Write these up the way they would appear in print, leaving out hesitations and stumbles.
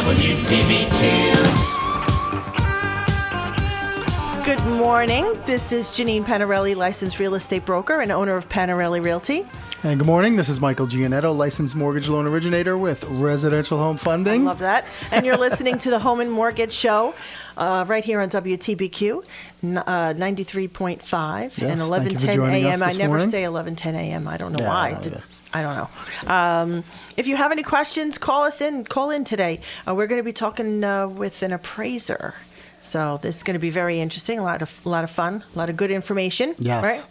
Good morning. This is Janine Panarelli, licensed real estate broker and owner of Panarelli Realty. And good morning. This is Michael Gianetto, licensed mortgage loan originator with Residential Home Funding. I love that. And you're listening to the Home and Mortgage Show right here on WTBQ 93.5 and 11:10 a.m. I never say 11:10 a.m. I don't know why. I don't know. If you have any questions, call in today. We're going to be talking with an appraiser. So this is going to be very interesting. A lot of fun. A lot of good information. Yes. Right?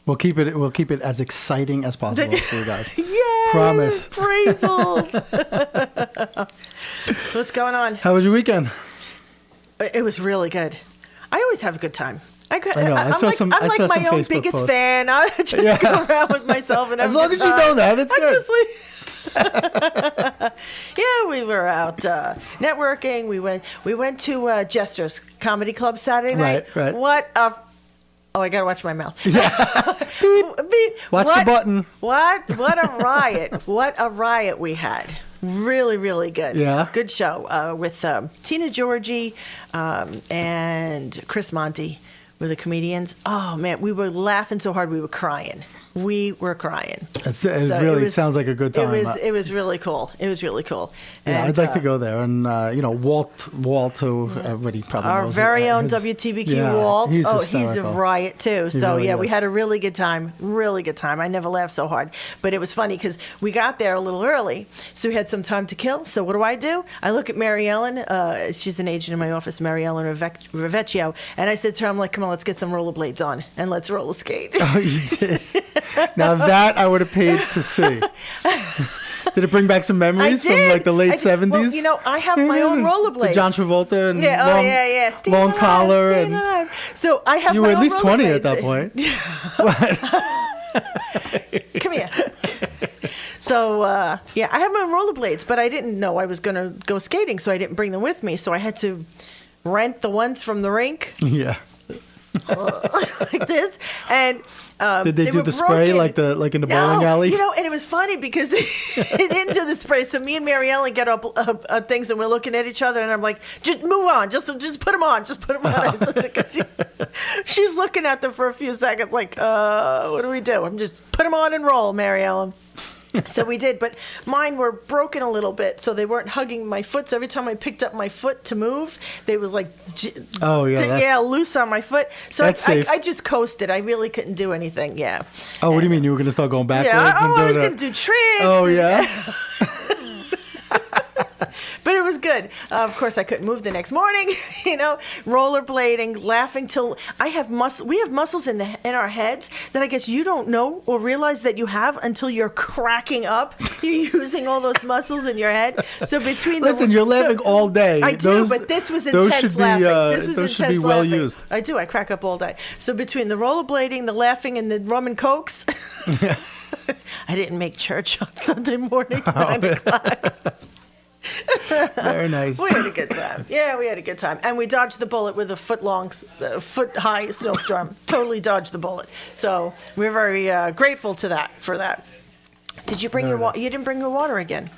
We'll keep it as exciting as possible for you guys. Yay! Promise. Appraisals. What's going on? How was your weekend? It was really good. I always have a good time. I know. I'm like my own biggest posts. fan. I just go around with myself and as long as you know that, it's good. Yeah, we were out networking. We went to Jester's Comedy Club Saturday night. Right. Oh, I gotta watch my mouth. Yeah. Beep. Watch the button. What a riot! What a riot we had. Really, really good. Yeah. Good show with Tina Georgie and Chris Monty were the comedians. Oh man, we were laughing so hard we were crying. It sounds like a good time. It was really cool. Yeah, I'd like to go there. And, Walt, who everybody probably our knows. Our very own WTBQ Walt. He's he's a riot, too. We had a really good time. Really good time. I never laughed so hard. But it was funny because we got there a little early, so we had some time to kill. So what do? I look at Mary Ellen. She's an agent in my office, Mary Ellen Ravecchio. And I said to her, I'm like, come on, let's get some rollerblades on and let's roller skate. Oh, you did? Now that I would have paid to see. Did it bring back some memories from like the late 70s? Well, I have my own rollerblades. The John Travolta and long collar. And so I have. You my were own at least 20 at that point. Come here. So, I have my rollerblades, but I didn't know I was going to go skating, so I didn't bring them with me. So I had to rent the ones from the rink. Yeah. Like this, and did they do the spray like in the bowling alley? And it was funny because they didn't do the spray. So me and Mary Ellen get up things, and we're looking at each other, and I'm like, "Just move on, just put them on, just put them on." She's looking at them for a few seconds, like, "What do we do?" I'm just put them on and roll, Mary Ellen. So we did, but mine were broken a little bit, so they weren't hugging my foot. So every time I picked up my foot to move, they was like, loose on my foot. So I just coasted. I really couldn't do anything. Yeah. Oh, what do you mean? You were going to start going backwards? Yeah, I was going to do tricks. Oh, yeah. But it was good. Of course, I couldn't move the next morning. Rollerblading, laughing till we have muscles in our heads that I guess you don't know or realize that you have until you're cracking up. You're using all those muscles in your head. So you're laughing all day. I do, but this was intense laughing. Those should be well used. I do. I crack up all day. So between the rollerblading, the laughing, and the rum and cokes, I didn't make church on Sunday morning at 9 o'clock. Very nice. We had a good time. Yeah, we had a good time. And we dodged the bullet with a foot-high snowstorm. Totally dodged the bullet. So we're very grateful for that. Did you bring You didn't bring your water again.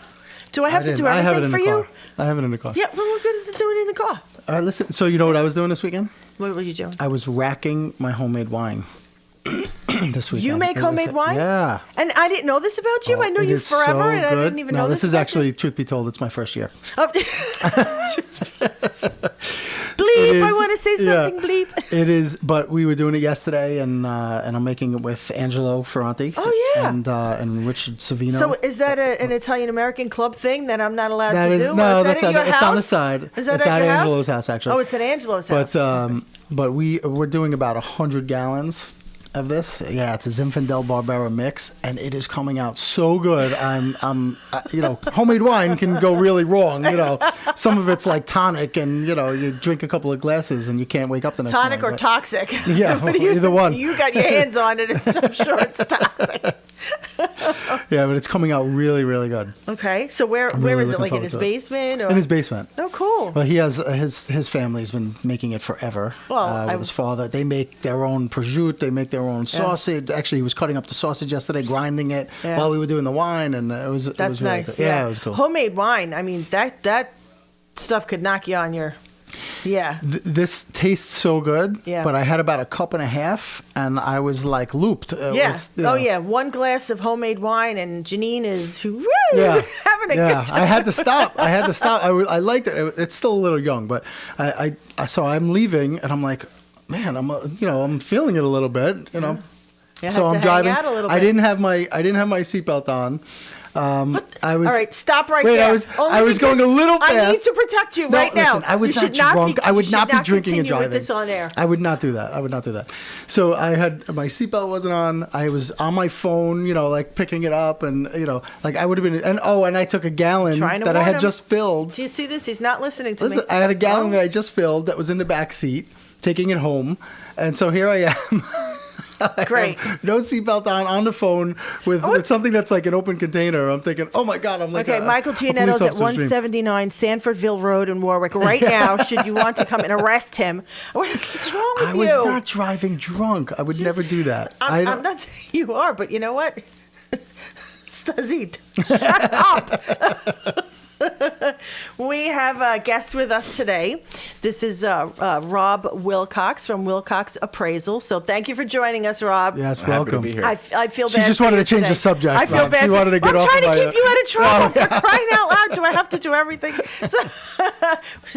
Do I have to do everything for you? I have it in the car. Yeah, well, what good is it doing in the car? Listen, so you know what I was doing this weekend? What were you doing? I was racking my homemade wine. This weekend. You make homemade wine? Yeah. And I didn't know this about you. I know you forever, and I didn't even know this. This is actually, truth be told, it's my first year. Bleep, I want to say something, bleep. It is, but we were doing it yesterday, and I'm making it with Angelo Ferranti. Oh, yeah. And Richard Savino. So is that an Italian-American club thing that I'm not allowed to do? No, it's on the side. Is that it's at at your Angelo's house? house, actually. Oh, it's at Angelo's house. But we're doing about 100 gallons of this. Yeah, it's a Zinfandel Barbera mix, and it is coming out so good. Homemade wine can go really wrong. Some of it's like tonic, and you drink a couple of glasses and you can't wake up the next morning. Tonic or toxic? Yeah, either one. You got your hands on it. I'm sure it's toxic. Yeah, but it's coming out really, really good. Okay, so where is it? Like in his basement? Or? In his basement. Oh, cool. Well, he has his family's been making it forever. Well, with his father, they make their own prosciutto. They make their own sausage. Actually, he was cutting up the sausage yesterday, grinding it while we were doing the wine, and it was nice. Really good. Yeah, it was cool. Homemade wine. I mean, that stuff could knock you on your. Yeah. This tastes so good, Yeah. but I had about a cup and a half, and I was like looped. It Yeah. was, you know, Oh, yeah. One glass of homemade wine, and Janine is woo, Yeah. having a Yeah, good time. I had to stop. I liked it. It's still a little young, but so I'm leaving, and I'm like, man, I'm feeling it a little bit, you know. You So had to I'm driving. hang out a little I bit. didn't have my seatbelt on. I was. All right, stop right Wait, there. I was going a little I fast. need to protect you No, right now. listen, I was You not should drunk. Be, I would you not should be drinking and continue driving. with this on air. I would not do that. So I had my seatbelt wasn't on. I was on my phone, like picking it up, and like I would have been. And I took a gallon Trying to that I warn had him. just filled. Do you see this? He's not listening to Listen, me. I had a gallon Oh. that I just filled that was in the back seat, taking it home, and so here I am. Great. No seatbelt on the phone with something that's like an open container. I'm thinking, oh my God, I'm like Okay, Michael Gianetto's at 179 Sanfordville Road in Warwick right now. Should you want to come and arrest him? What's wrong with I you? was not driving drunk. I would never do that. I'm not saying you are, but you know what? Stazit, shut up. We have a guest with us today. This is Rob Wilcox from Wilcox Appraisals. So thank you for joining us, Rob. Yes, I'm happy to welcome. be here. I feel bad. She just for wanted you to change today. the subject, I feel Rob. bad. She for wanted to you. get I'm off trying of to my- keep you out of trouble Oh, yeah. for crying out loud. Do I have to do everything? So,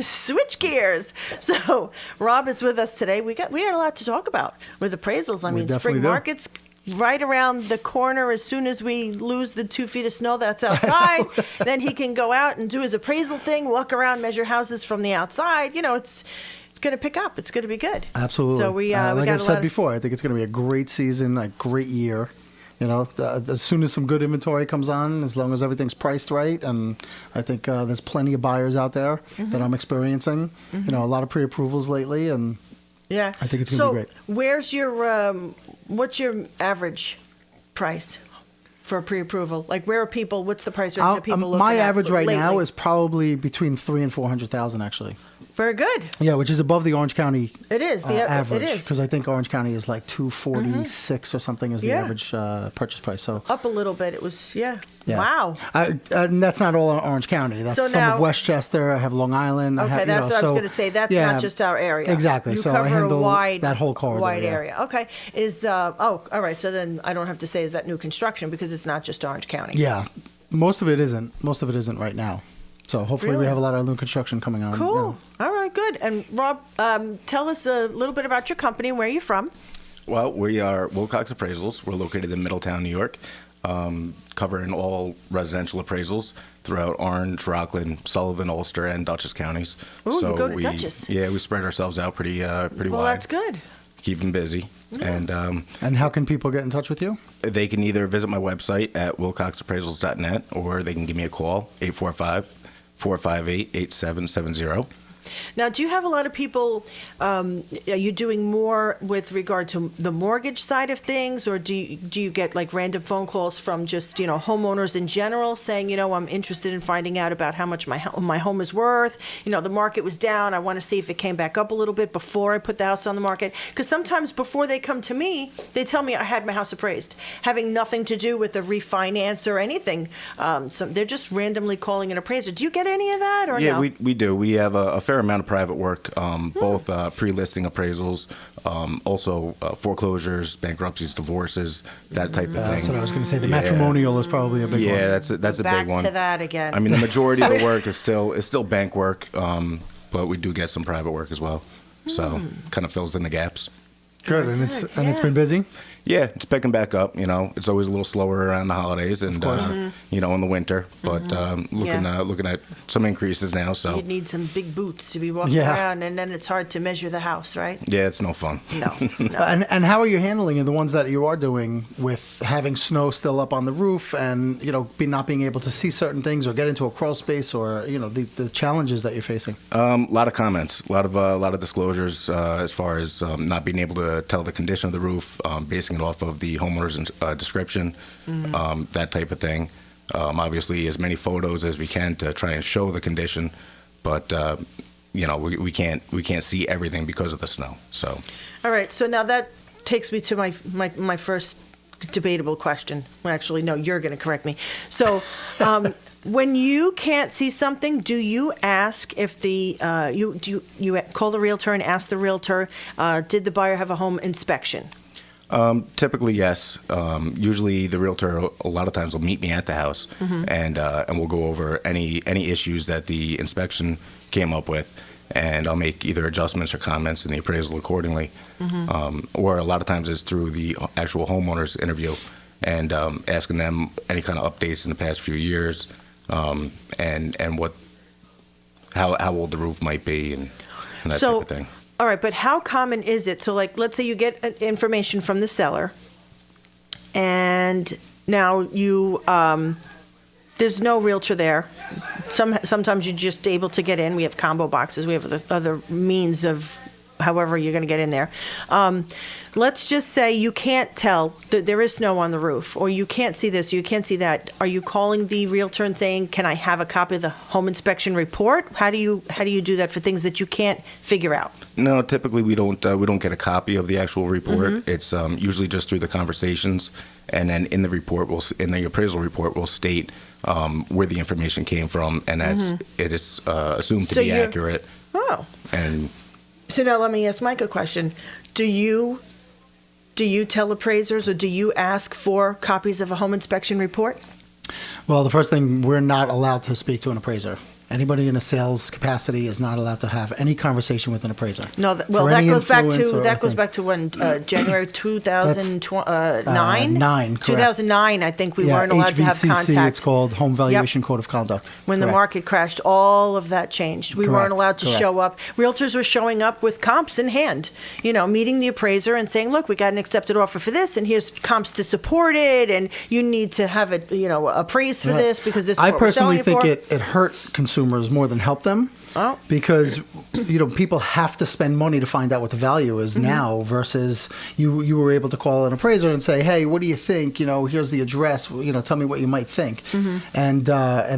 switch gears. So Rob is with us today. We had a lot to talk about with appraisals. I mean, definitely spring do. markets right around the corner. As soon as we lose the 2 feet of snow that's outside, then he can go out and do his appraisal thing, walk around, measure houses from the outside. It's going to pick up. It's going to be good. Absolutely. So we like got I've a said lot of, before, I think it's going to be a great season, a great year. As soon as some good inventory comes on, as long as everything's priced right, and I think there's plenty of buyers out there that I'm experiencing. A lot of pre-approvals lately, and yeah. I think it's gonna be great. Where's your what's your average price for a pre-approval? Like, where are people? What's the price range that people looking my at average right now lately? is probably between 300,000 and 400,000, actually. Very good. Yeah, which is above the Orange County It is. average. It is. Because I think Orange County is like 246 or something is the Yeah. average purchase price. So Up a little bit. It was, yeah. yeah. Wow. And that's not all in Orange County. That's So some now- of Westchester. I have Long Island. I Okay, have, that's what I was so- going to say. That's yeah, not just our area. Exactly. You So I cover handle a wide, that whole corridor. wide yeah. area. Okay. All right. So then I don't have to say is that new construction because it's not just Orange County. Yeah, most of it isn't. Most of it isn't right now. So hopefully Really? we have a lot of new construction coming on. Cool. All right. Good. And Rob, tell us a little bit about your company and where you're from. Well, we are Wilcox Appraisals. We're located in Middletown, New York, covering all residential appraisals throughout Orange, Rockland, Sullivan, Ulster, and Dutchess counties. Ooh, you go to Dutchess. Yeah, we spread ourselves out pretty Well, wide. that's good. Keep them busy. And And how can people get in touch with you? they can either visit my website at wilcoxappraisals.net or they can give me a call, 845-458-8770. Now, do you have a lot of people? Are you doing more with regard to the mortgage side of things, or do you get like random phone calls from just homeowners in general saying, I'm interested in finding out about how much my home is worth? The market was down. I want to see if it came back up a little bit before I put the house on the market. Because sometimes before they come to me, they tell me I had my house appraised, having nothing to do with a refinance or anything. So they're just randomly calling an appraiser. Do you get any of that, or Yeah, no? we do. We have a fair amount of private work, both pre-listing appraisals, also foreclosures, bankruptcies, divorces, that type of thing. That's what I was going to say. The Yeah. matrimonial is probably a big one. Yeah, that's a Back big one. to that again. I mean, the majority of the work is still bank work, but we do get some private work as well. So kind of fills in the gaps. Good, and Good, it's yeah. been busy. Yeah, it's picking back up. It's always a little slower around the holidays and course. in the winter. But looking at some increases now. So You'd need some big boots to be walking Yeah. around, and then it's hard to measure the house, right? yeah, it's no fun. No, no. And how are you handling the ones that you are doing with having snow still up on the roof and not being able to see certain things or get into a crawl space or the challenges that you're facing? A lot of comments, a lot of disclosures as far as not being able to tell the condition of the roof, basing it off of the homeowner's description, that type of thing. Obviously, as many photos as we can to try and show the condition, but we can't see everything because of the snow. So, All right, so now that takes me to my first debatable question. Well, actually, no, you're going to correct me. So, When you can't see something, do you ask if the you call the realtor and ask the realtor, did the buyer have a home inspection? Typically, yes. Usually, the realtor a lot of times will meet me at the house, and we'll go over any issues that the inspection came up with, and I'll make either adjustments or comments in the appraisal accordingly. Or a lot of times it's through the actual homeowner's interview, and asking them any kind of updates in the past few years, and how old the roof might be, and that type of thing. All right, but how common is it? So, like, let's say you get information from the seller, and now you there's no realtor there. Sometimes you're just able to get in. We have combo boxes. We have the other means of however you're going to get in there. Let's just say you can't tell that there is snow on the roof, or you can't see this, or you can't see that. Are you calling the realtor and saying, "Can I have a copy of the home inspection report"? How do you do that for things that you can't figure out? No, typically we don't get a copy of the actual report. It's usually just through the conversations, and then in the report, in the appraisal report, we'll state where the information came from, and it is assumed to be accurate. Oh. And so now let me ask Mike a question. Do you tell appraisers, or do you ask for copies of a home inspection report? Well, the first thing, we're not allowed to speak to an appraiser. Anybody in a sales capacity is not allowed to have any conversation with an appraiser. No, that goes back to when January 2009. 2009, I think we weren't allowed to have HVCC, contact. It's called Home Valuation Code of Conduct. When the market crashed, all of that changed. We weren't allowed to show up. Realtors were showing up with comps in hand, meeting the appraiser and saying, "Look, we got an accepted offer for this, and here's comps to support it, and you need to have it, appraised for this because this is what we're selling it for." I personally think it hurt consumers more than help them. Oh. Because people have to spend money to find out what the value is now, versus you were able to call an appraiser and say, "Hey, what do you think? Here's the address. Tell me what you might think," and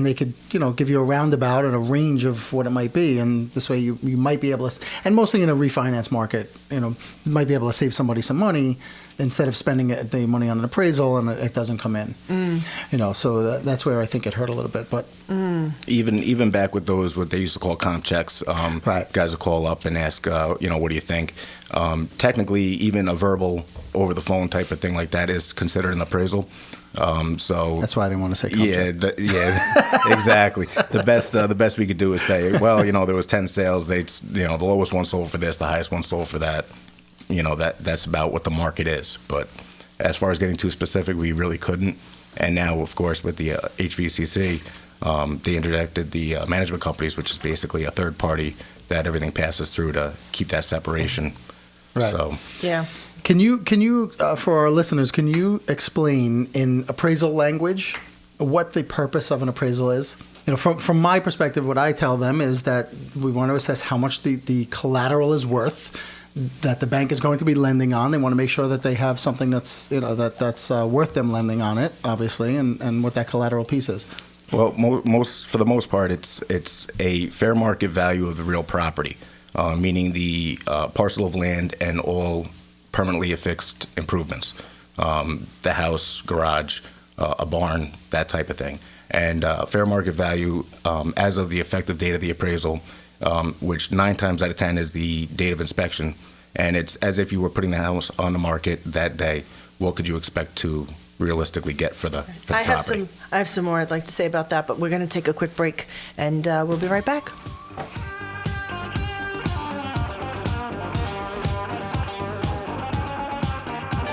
they could give you a roundabout and a range of what it might be, and this way you might be able to. And mostly in a refinance market, you might be able to save somebody some money instead of spending the money on an appraisal and it doesn't come in. So that's where I think it hurt a little bit, but. Even back with those, what they used to call comp checks, guys would call up and ask, what do you think? Technically, even a verbal over the phone type of thing like that is considered an appraisal. So that's why I didn't want to say comp check. Exactly. The best we could do is say, well, there was 10 sales. The lowest one sold for this, the highest one sold for that. That's about what the market is. But as far as getting too specific, we really couldn't. And now, of course, with the HVCC, they interjected the management companies, which is basically a third party that everything passes through to keep that separation. Right. So, yeah. Can you, for our listeners, can you explain in appraisal language what the purpose of an appraisal is? From my perspective, what I tell them is that we want to assess how much the collateral is worth, that the bank is going to be lending on. They want to make sure that they have something that's that's worth them lending on it, obviously, and what that collateral piece is. Well, for the most part, it's a fair market value of the real property, meaning the parcel of land and all permanently affixed improvements, the house, garage, a barn, that type of thing. And fair market value as of the effective date of the appraisal, which 9 times out of 10 is the date of inspection. And it's as if you were putting the house on the market that day. What could you expect to realistically get for the property? I have some more I'd like to say about that, but we're going to take a quick break, and we'll be right back.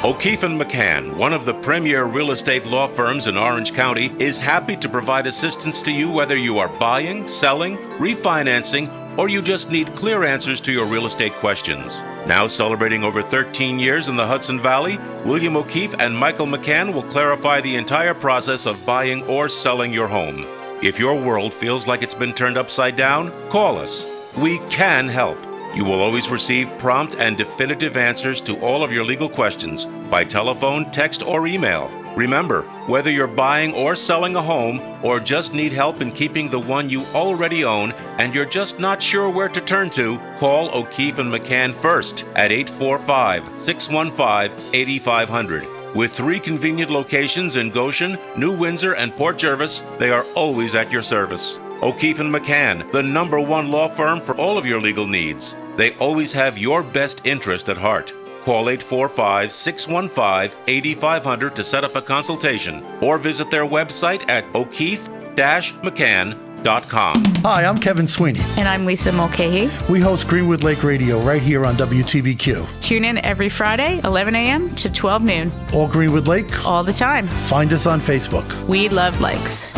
O'Keefe & McCann, one of the premier real estate law firms in Orange County, is happy to provide assistance to you whether you are buying, selling, refinancing, or you just need clear answers to your real estate questions. Now celebrating over 13 years in the Hudson Valley, William O'Keefe and Michael McCann will clarify the entire process of buying or selling your home. If your world feels like it's been turned upside down, call us. We can help. You will always receive prompt and definitive answers to all of your legal questions by telephone, text, or email. Remember, whether you're buying or selling a home or just need help in keeping the one you already own and you're just not sure where to turn to, call O'Keefe & McCann first at 845-615-8500. With 3 convenient locations in Goshen, New Windsor, and Port Jervis, they are always at your service. O'Keefe & McCann, the #1 law firm for all of your legal needs. They always have your best interest at heart. Call 845-615-8500 to set up a consultation or visit their website at o'keefe-mccann.com. Hi, I'm Kevin Sweeney. And I'm Lisa Mulcahy. We host Greenwood Lake Radio right here on WTBQ. Tune in every Friday, 11 a.m. to 12 noon. All Greenwood Lake. All the time. Find us on Facebook. We love lakes.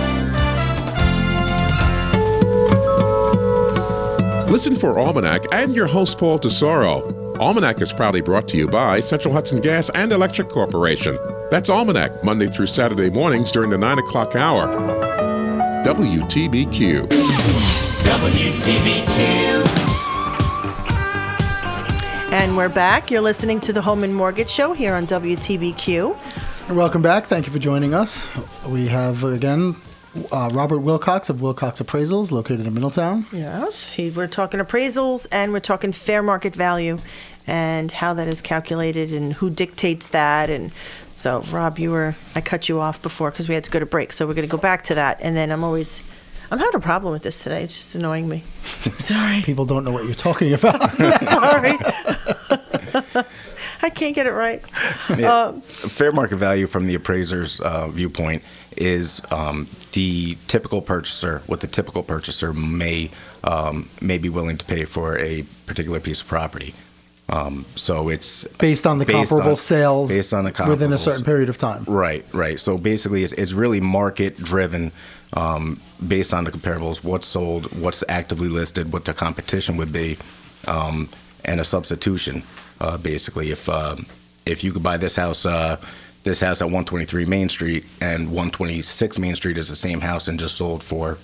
Listen for Almanac and your host, Paul Tesoro. Almanac is proudly brought to you by Central Hudson Gas and Electric Corporation. That's Almanac, Monday through Saturday mornings during the 9 o'clock hour. WTBQ. WTBQ. And we're back. You're listening to the Home and Mortgage Show here on WTBQ. Welcome back. Thank you for joining us. We have, again, Robert Wilcox of Wilcox Appraisals, located in Middletown. Yes, we're talking appraisals and we're talking fair market value and how that is calculated and who dictates that. And so, Rob, I cut you off before because we had to go to break. So we're going to go back to that. And then I'm having a problem with this today. It's just annoying me. Sorry. People don't know what you're talking about. Sorry. I can't get it right. Yeah. Fair market value from the appraiser's viewpoint is the typical purchaser, what the typical purchaser may be willing to pay for a particular piece of property. So it's based on the comparable sales based on the within a certain period of time. Right. So basically, it's really market driven, based on the comparables, what's sold, what's actively listed, what the competition would be, and a substitution. Basically, if you could buy this house at 123 Main Street and 126 Main Street is the same house and just sold for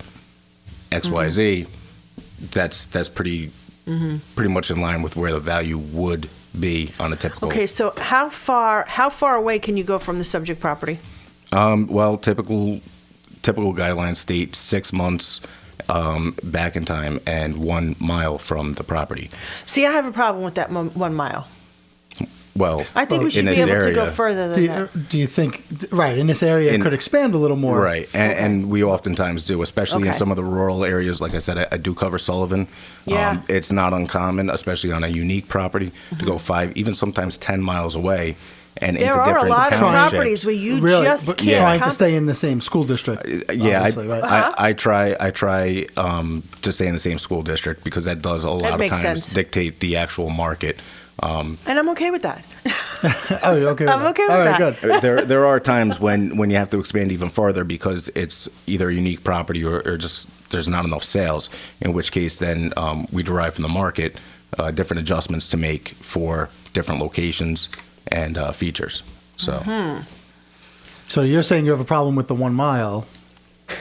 XYZ, that's pretty much in line with where the value would be on a typical. Okay, so how far away can you go from the subject property? Well, typical guidelines state 6 months back in time and 1 mile from the property. See, I have a problem with that 1 mile. Well, I think we should be able to go further than that. Do you think, right, in this area it could expand a little more? Right, and we oftentimes do, especially in some of the rural areas. Like I said, I do cover Sullivan. Yeah. It's not uncommon, especially on a unique property, to go 5, even sometimes 10 miles away. And there are a lot of properties where you just can't trying to stay in the same school district. I try to stay in the same school district because that does a lot of times dictate the actual market. And I'm okay with that. Oh, you're okay with I'm okay with that. Good. There are times when you have to expand even farther because it's either a unique property or just there's not enough sales, in which case then we derive from the market different adjustments to make for different locations and features. So, So you're saying you have a problem with the 1 mile,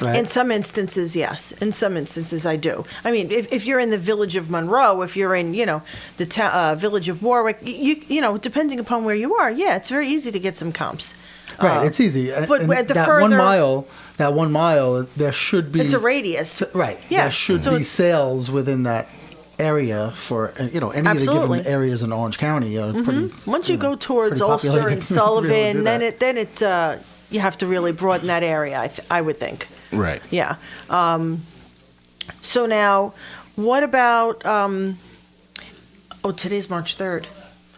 right? In some instances, yes. In some instances, I do. I mean, if you're in the village of Monroe, if you're in, the village of Warwick, you know, depending upon where you are, yeah, it's very easy to get some comps. Right, it's easy. But and at the that further, 1 mile, there should be. It's a radius. Right. Yeah. There should be sales within that area for any of the given areas in Orange County. Pretty. Once you go towards Ulster and Sullivan, then it you have to really broaden that area. I would think. right. Yeah. So now, what about? Today's March 3rd.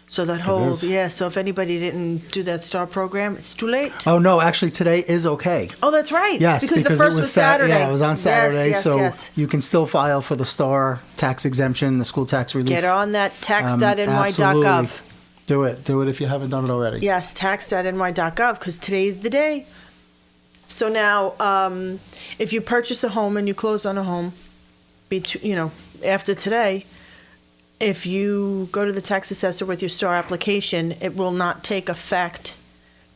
So that whole so if anybody didn't do that STAR program, it's too late. Oh no, actually today is okay. Oh, that's right. Yes, because the first it was Saturday. Yeah, it was on Saturday, Yes. you can still file for the STAR tax exemption, the school tax relief. Get on that tax.ny.gov. Absolutely. Do it if you haven't done it already. Yes, tax.ny.gov because today's the day. So now, if you purchase a home and you close on a home, after today, if you go to the tax assessor with your STAR application, it will not take effect.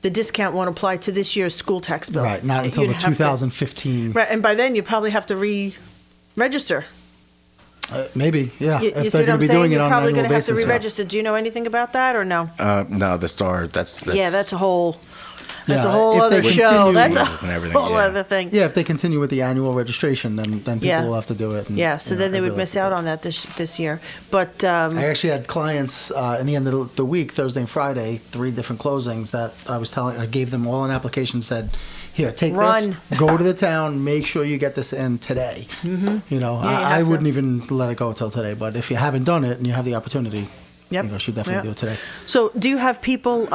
The discount won't apply to this year's school tax bill. Right, not until the 2015. Right, and by then you probably have to re-register. Maybe, yeah. You if see they're what going I'm to be saying? doing it You're on an probably annual going to have basis. to re-register. Do you know anything about that or no? No, the STAR. That's yeah, that's a whole. That's a Yeah, whole if other they show. continue- That's a Rules and everything, whole yeah. other thing. Yeah, if they continue with the annual registration, then people Yeah. will have to do it. And, Yeah, so you know, then they would everybody miss will have out to on that this year. But I actually had clients in the end of the week, Thursday and Friday, 3 different closings that I gave them all an application, said, here, take Run. this, go to the town, make sure you get this in today. Mm-hmm. You know, Yeah, you I have to. wouldn't even let it go until today, but if you haven't done it and you have the opportunity, Yep. you know, should definitely Yep. do it today. So do you have people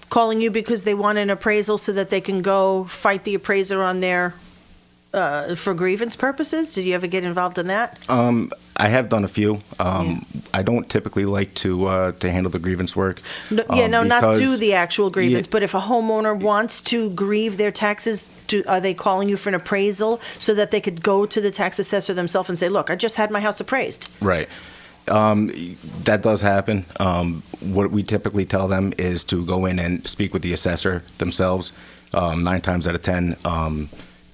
calling you because they want an appraisal so that they can go fight the appraiser on their for grievance purposes? Did you ever get involved in that? I have done a few. I don't typically like to handle the grievance work. Not because- do the actual grievance, Yeah. but if a homeowner wants to grieve their taxes, are they calling you for an appraisal so that they could go to the tax assessor themselves and say, look, I just had my house appraised? Right. That does happen. What we typically tell them is to go in and speak with the assessor themselves, 9 times out of 10,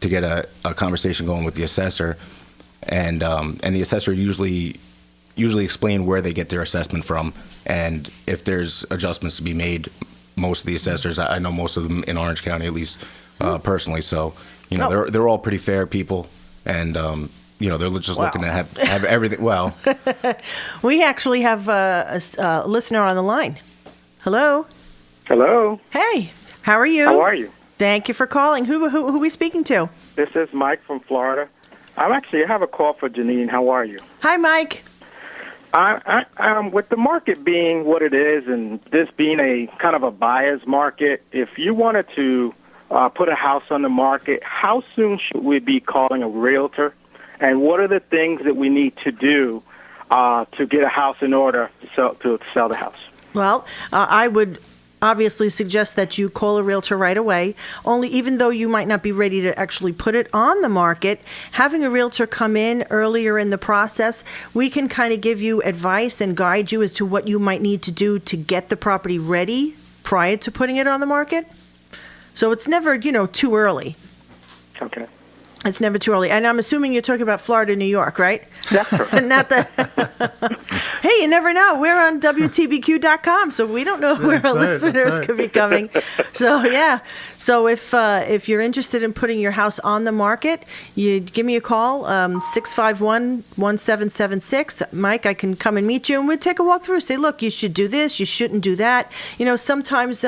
to get a conversation going with the assessor, and the assessor usually explain where they get their assessment from, and if there's adjustments to be made. Most of the assessors, I know most of them in Orange County, at least personally. So, you know, Oh. they're all pretty fair people, and you know, they're just Wow. looking to have everything. Well, We actually have a listener on the line. Hello. Hello. Hey, how are you? How are you? Thank you for calling. Who are we speaking to? This is Mike from Florida. I have a call for Janine. How are you? Hi, Mike. With the market being what it is and this being a kind of a buyer's market, if you wanted to put a house on the market, how soon should we be calling a realtor? And what are the things that we need to do to get a house in order to sell the house? Well, I would obviously suggest that you call a realtor right away. Only even though you might not be ready to actually put it on the market, having a realtor come in earlier in the process, we can kind of give you advice and guide you as to what you might need to do to get the property ready prior to putting it on the market. So it's never, too early. Okay. It's never too early. And I'm assuming you're talking about Florida, New York, right? That's correct. Not the. Hey, you never know. We're on WTBQ.com, so we don't know where our right, listeners that's right. could be coming. So, yeah. So if you're interested in putting your house on the market, you give me a call, 651-1776. Mike, I can come and meet you, and we'll take a walk through. Say, look, you should do this. You shouldn't do that. Sometimes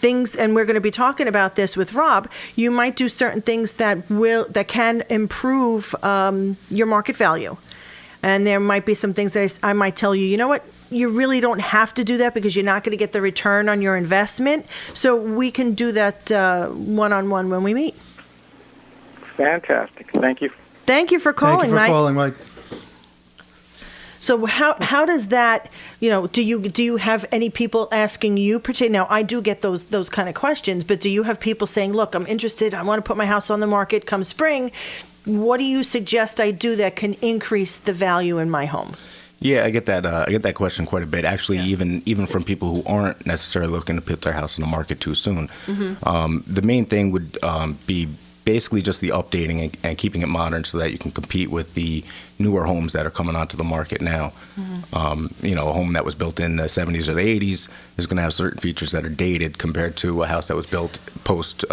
things, and we're going to be talking about this with Rob, you might do certain things that can improve your market value. And there might be some things that I might tell you, you know what, you really don't have to do that because you're not going to get the return on your investment. So we can do that one-on-one when we meet. Fantastic. Thank you. Thank you for calling, Thank you for Mike. calling, Mike. So how does that, do you have any people asking you, now I do get those kind of questions, but do you have people saying, look, I'm interested, I want to put my house on the market come spring. What do you suggest I do that can increase the value in my home? yeah, I get that. I get that question quite a bit. Actually, even from people who aren't necessarily looking to put their house on the market too soon. Mm-hmm. The main thing would be basically just the updating and keeping it modern so that you can compete with the newer homes that are coming onto the market now. Mm-hmm. A home that was built in the 70s or the 80s is going to have certain features that are dated compared to a house that was built post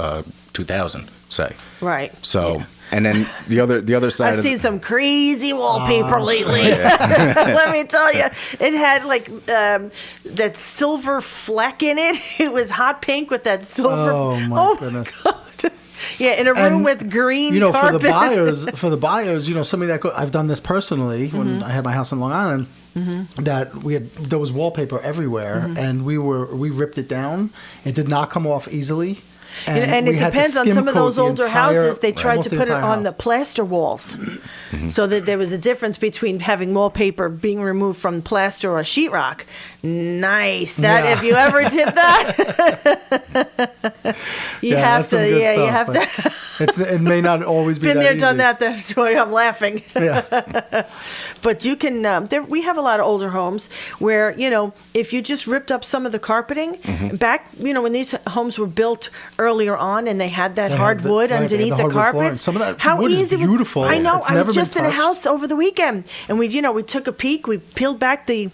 2000, say. Right. So, Yeah. and then the other side I've of seen some crazy wallpaper lately. Let me tell you, it had like that silver fleck in it. It was hot pink with that silver. Oh, my goodness. God. Yeah, in a room And, with green for carpet. the buyers, somebody that I've done this personally when I had my house in Long Island. That there was wallpaper everywhere, and we ripped it down. It did not come off easily. And we it had to depends on skim some of coat those the older entire- houses. They tried almost to put it entire on the house. plaster walls, so that there was a difference between having wallpaper being removed from plaster or sheetrock. Nice. That Yeah. if you ever did that, you have that's some to. good Yeah, you stuff, have to. It may not always be Been that there, easy. done that. That's why I'm laughing. Yeah. But you can. We have a lot of older homes where if you just ripped up some of the carpeting back, when these homes were built earlier on, and they had that They had hardwood they had underneath the hardwood flooring. carpets. Some of that How wood is easy beautiful. I know. It's I never was been just in a touched. house over the weekend, and we took a peek. We peeled back the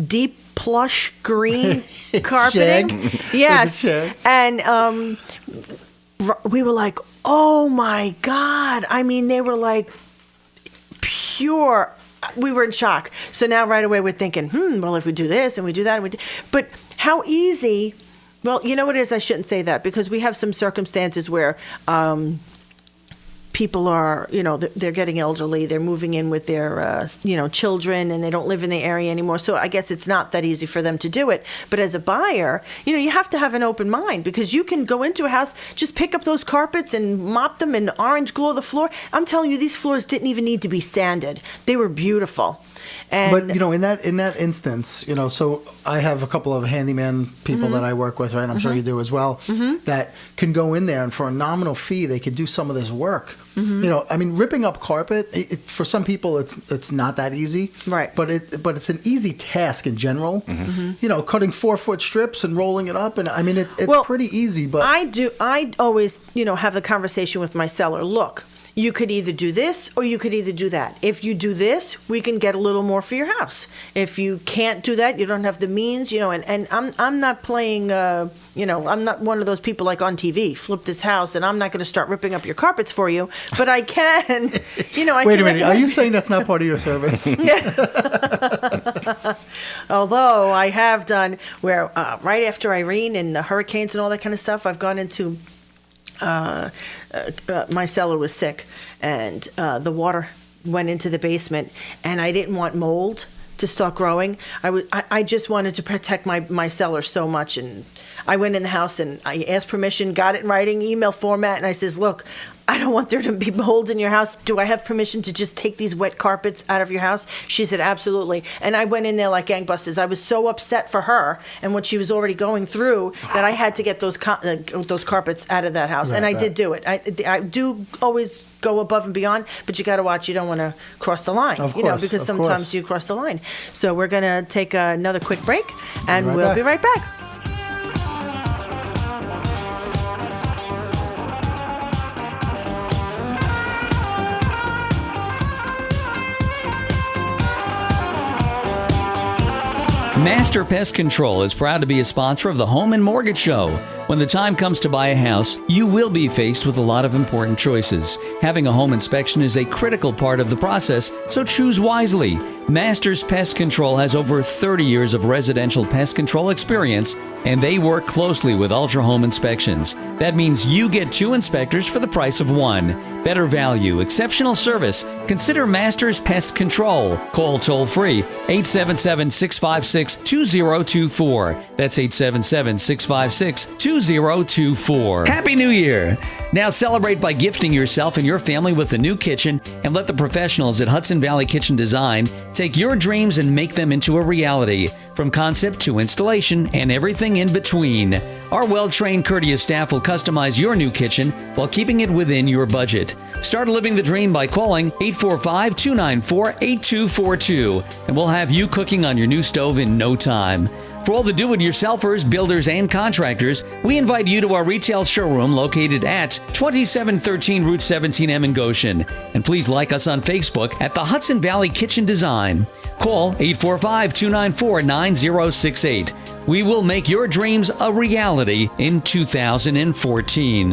deep plush green carpeting. Shag. Yes, shag. and we were like, oh my God. I mean, they were like pure. We were in shock. So now right away we're thinking, well, if we do this and we do that, but how easy. Well, you know what it is? I shouldn't say that, because we have some circumstances where people are, they're getting elderly. They're moving in with their, children, and they don't live in the area anymore. So I guess it's not that easy for them to do it. But as a buyer, you have to have an open mind, because you can go into a house, just pick up those carpets and mop them and orange glow the floor. I'm telling you, these floors didn't even need to be sanded. They were beautiful. And But in that instance, so I have a couple of handyman people that I work with, right? I'm sure you do as well. That can go in there, and for a nominal fee, they could do some of this work. I mean, ripping up carpet for some people, it's not that easy, right? But it's an easy task in general. Cutting 4-foot strips and rolling it up, and I mean, it's pretty easy. But I always have the conversation with my seller. Look, you could either do this or you could either do that. If you do this, we can get a little more for your house. If you can't do that, you don't have the means, and I'm not playing, I'm not one of those people like on TV, flip this house, and I'm not going to start ripping up your carpets for you, but I can, Wait a minute, are you saying that's not part of your service? Although I have done where right after Irene and the hurricanes and all that kind of stuff, I've gone into my cellar was sick, and the water went into the basement, and I didn't want mold to start growing. I just wanted to protect my cellar so much, and I went in the house and I asked permission, got it in writing, email format, and I says, look, I don't want there to be mold in your house. Do I have permission to just take these wet carpets out of your house? She said, absolutely. And I went in there like gangbusters. I was so upset for her and what she was already going through that I had to get those carpets out of that house. Right, and I right. did do it. I do always go above and beyond, but you got to watch. You don't want to cross the line, Of course, because of sometimes course. you cross the line. So we're going to take another quick break, and right we'll back. be right back. Master Pest Control is proud to be a sponsor of the Home and Mortgage Show. When the time comes to buy a house, you will be faced with a lot of important choices. Having a home inspection is a critical part of the process, so choose wisely. Masters Pest Control has over 30 years of residential pest control experience, and they work closely with Ultra Home Inspections. That means you get 2 inspectors for the price of 1. Better value, exceptional service. Consider Masters Pest Control. Call toll-free 877-656-2024. That's 877-656-2024. Happy New Year! Now celebrate by gifting yourself and your family with a new kitchen, and let the professionals at Hudson Valley Kitchen Design take your dreams and make them into a reality, from concept to installation and everything in between. Our well-trained, courteous staff will customize your new kitchen while keeping it within your budget. Start living the dream by calling 845-294-8242, and we'll have you cooking on your new stove in no time. For all the do-it-yourselfers, builders, and contractors, we invite you to our retail showroom located at 2713 Route 17M in Goshen. And please like us on Facebook at the Hudson Valley Kitchen Design. Call 845-294-9068. We will make your dreams a reality in 2014.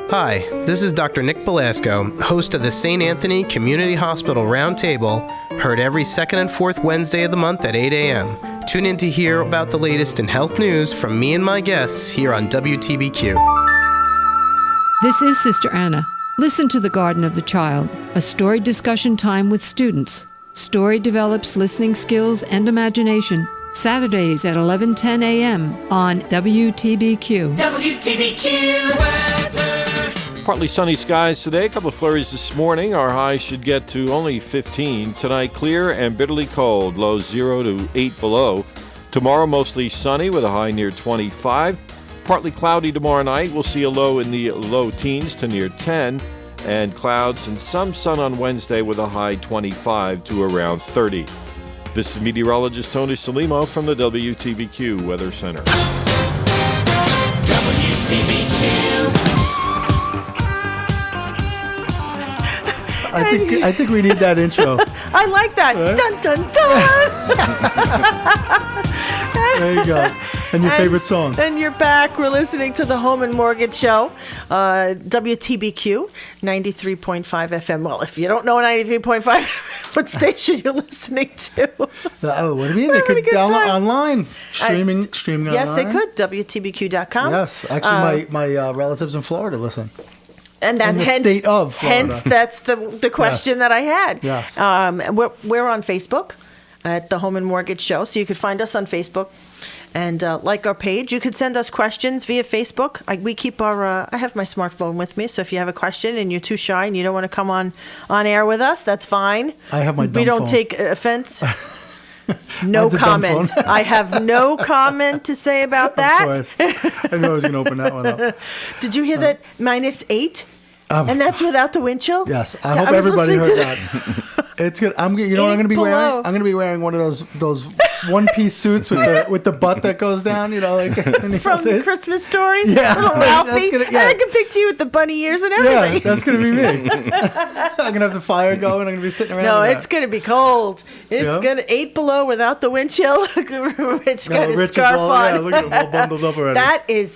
Hi, this is Dr. Nick Belasco, host of the St. Anthony Community Hospital Roundtable, heard every second and fourth Wednesday of the month at 8 a.m. Tune in to hear about the latest in health news from me and my guests here on WTBQ. This is Sister Anna. Listen to The Garden of the Child, a story discussion time with students. Story develops listening skills and imagination. Saturdays at 11:10 a.m. on WTBQ. WTBQ weather. Partly sunny skies today. A couple of flurries this morning. Our high should get to only 15. Tonight, clear and bitterly cold. Lows 0 to 8 below. Tomorrow, mostly sunny with a high near 25. Partly cloudy tomorrow night. We'll see a low in the low teens to near 10. And clouds and some sun on Wednesday with a high 25 to around 30. This is meteorologist Tony Salimo from the WTBQ Weather Center. WTBQ. I think we need that intro. I like that. Dun dun dun. There you go. And your favorite song. And you're back. We're listening to the Home and Mortgage Show, WTBQ 93.5 FM. Well, if you don't know 93.5, what station you're listening to? Oh, what do you mean? They could download online, streaming online. Yes, they could. WTBQ.com. Yes, actually, my relatives in Florida listen. And that in the hence, state of Florida. Hence, that's the question that I had. Yes. We're on Facebook at the Home and Mortgage Show, so you could find us on Facebook and like our page. You could send us questions via Facebook. We keep our. I have my smartphone with me, so if you have a question and you're too shy and you don't want to come on air with us, that's fine. I have my dumb We don't phone. take offense. No Mine's a dumb comment. phone. I have no comment to say about that. Of course. I knew I was going to open that one up. Did you hear that -8? And that's without the wind chill? Yes, I hope everybody heard that. It's good. You know what I'm going to be wearing? below. I'm going to be wearing one of those one-piece suits with the butt that goes down. You know, like from the Christmas Story. Yeah, Little Ralphie. yeah. And I can picture you with the bunny ears and everything. Yeah, that's going to be me. I'm going to have the fire going. I'm going to be sitting around. No, in it's going to be cold. It's Yeah? going to 8 below without the wind chill. Rich got his Rich is scarf all- on. yeah, look at him all bundled up already.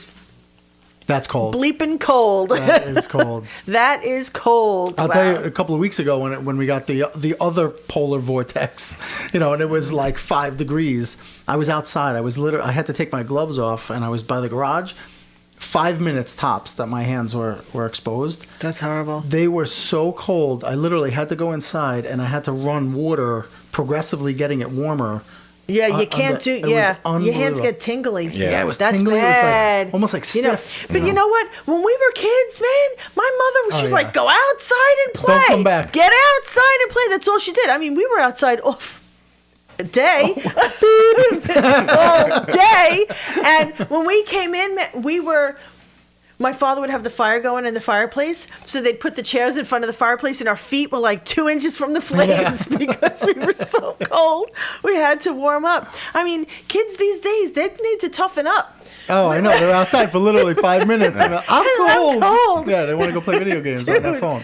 That's cold. Bleeping cold. That is cold. That is cold. I'll Wow. tell you, a couple of weeks ago when we got the other polar vortex, and it was like 5 degrees. I was outside. I had to take my gloves off, and I was by the garage. 5 minutes tops that my hands were exposed. That's horrible. They were so cold. I literally had to go inside, and I had to run water, progressively getting it warmer. Yeah, you can't do. Yeah, your hands unbelievable. get tingly. Yeah, it was That's tingly. bad. It was like, almost like stiff. But you know what? When we were kids, man, my mother, she's like, go outside and play. Don't come back. Get outside and play. That's all she did. I mean, we were outside all day. All day. And when we came in, my father would have the fire going in the fireplace, so they'd put the chairs in front of the fireplace, and our feet were like 2 inches from the flames because we were so cold. We had to warm up. I mean, kids these days, they need to toughen up. Oh, I know. They're outside for literally 5 minutes. And I'm cold. cold. Yeah, they want to go play video games on their phone.